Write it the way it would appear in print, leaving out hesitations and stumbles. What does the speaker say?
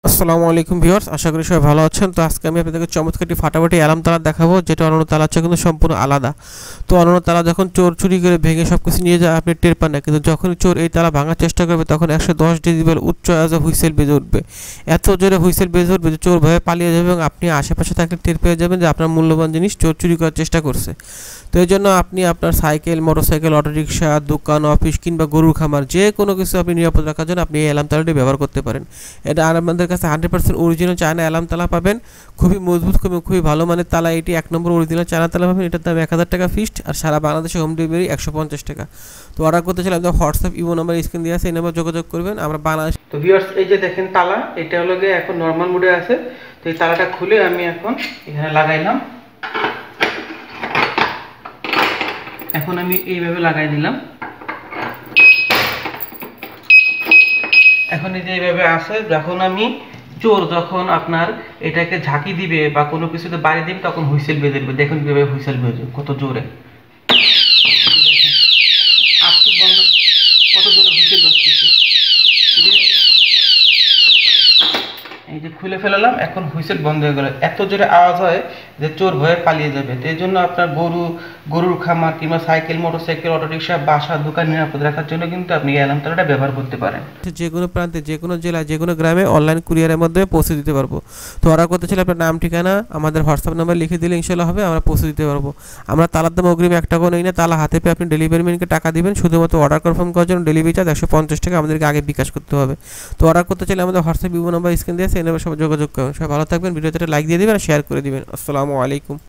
আসসালামু আলাইকুম ভিউয়ার্স, আশা করি সবাই ভালো আছেন। তো আজকে আমি আপনাদেরকে চমৎকার একটি ফাটাফাটি অ্যালার্ম তালা দেখাবো, যেটা অন্যান্য তালার চেয়ে কিন্তু সম্পূর্ণ আলাদা। তো অন্যান্য তালা যখন চোর চুরি করে ভেঙে সব কিছু নিয়ে যায় আপনি টের পান না, কিন্তু যখন চোর এই তালা ভাঙার চেষ্টা করবে তখন 110 ডেসিবেল উচ্চ আওয়াজে হুইসেল বেজে উঠবে। এত জোরে হুইসেল বেজে উঠবে যে চোর ভয়ে পালিয়ে যাবে এবং আপনি আশেপাশে থাকলে টের পেয়ে যাবেন যে আপনার মূল্যবান জিনিস চোর চুরি করার চেষ্টা করছে। তো এই জন্য আপনি আপনার সাইকেল, মোটরসাইকেল, অটোরিকশা, দোকান, অফিস কিংবা গরুর খামার যে কোনো কিছু আপনি নিরাপদ রাখার জন্য আপনি এই অ্যালার্ম তালাটি ব্যবহার করতে পারেন। এটা আমাদের কাছে 100% অরিজিনাল চায়না অ্যালার্ম তালা পাবেন, খুবই মজবুত, খুবই ভালো মানের তালা। এটি 1 নম্বর অরিজিনাল চায়না তালা পাবেন। এটার দাম 1000 টাকা ফিক্সড, আর সারা বাংলাদেশে হোম ডেলিভারি 150 টাকা। তো অর্ডার করতে চাইলে আপনার হোয়াটসঅ্যাপ ইমো নাম্বার স্ক্রিন দিয়ে আছে, এই নাম্বার যোগাযোগ করবেন। আমরা বাংলাদেশ। তো ভিউয়ার্স, এই যে দেখেন তালা, এটা হলো গিয়ে এখন নর্মাল মোডে আছে। তো এই তালাটা খুলে আমি এখন এখানে লাগাইলাম। এখন আমি এইভাবে লাগাই দিলাম। এখন এই যে এইভাবে আছে, যখন আমি চোর যখন আপনার এটাকে ঝাঁকি দিবে বা কোনো কিছুতে বাড়ি দিবে তখন হুইসেল বেজে দেবে। দেখুন কিভাবে হুইসেল বেজে, কত জোরে, বন্ধ, কত জোরে হুইসেল বাজতেছে। এই যে খুলে ফেলালাম, এখন হুইসেল বন্ধ হয়ে গেল। এত জোরে আওয়াজ হয় যে চোর ভয়ে পালিয়ে যাবে। তো এই জন্য আপনার গরুর খামার কিংবা সাইকেল, মোটরসাইকেল, অটোরিকশা, বাসা, দোকান নিরাপদ রাখার জন্য কিন্তু আপনি এই অ্যালার্ম তালাটা ব্যবহার করতে পারেন। যে কোনো প্রান্তে, যে কোনো জেলায়, যে কোনো গ্রামে অনলাইন কুরিয়ারের মাধ্যমে পৌঁছে দিতে পারবো। তো অর্ডার করতে চাইলে আপনার নাম, ঠিকানা, আমাদের হোয়াটসঅ্যাপ নাম্বার লিখে দিলে ইনশাল্লাহ হবে, আমরা পৌঁছে দিতে পারবো। আমরা তালার দাম অগ্রিম 1 টাকাও নেই না। তালা হাতে পেয়ে আপনি ডেলিভারি ম্যানকে টাকা দিবেন। শুধুমাত্র অর্ডার কনফার্ম করার জন্য ডেলিভারি চার্জ 150 টাকা আমাদেরকে আগে বিকাশ করতে হবে। তো অর্ডার করতে চাইলে আমাদের হোয়াটসঅ্যাপ ইমো নাম্বার স্ক্রিন দিয়ে আছে, এই নাম্বারে সবাই যোগাযোগ করুন। সবাই ভালো থাকবেন, ভিডিওতে লাইক দিয়ে দিবেন আর শেয়ার করে দিবেন। আসসালামু আলাইকুম।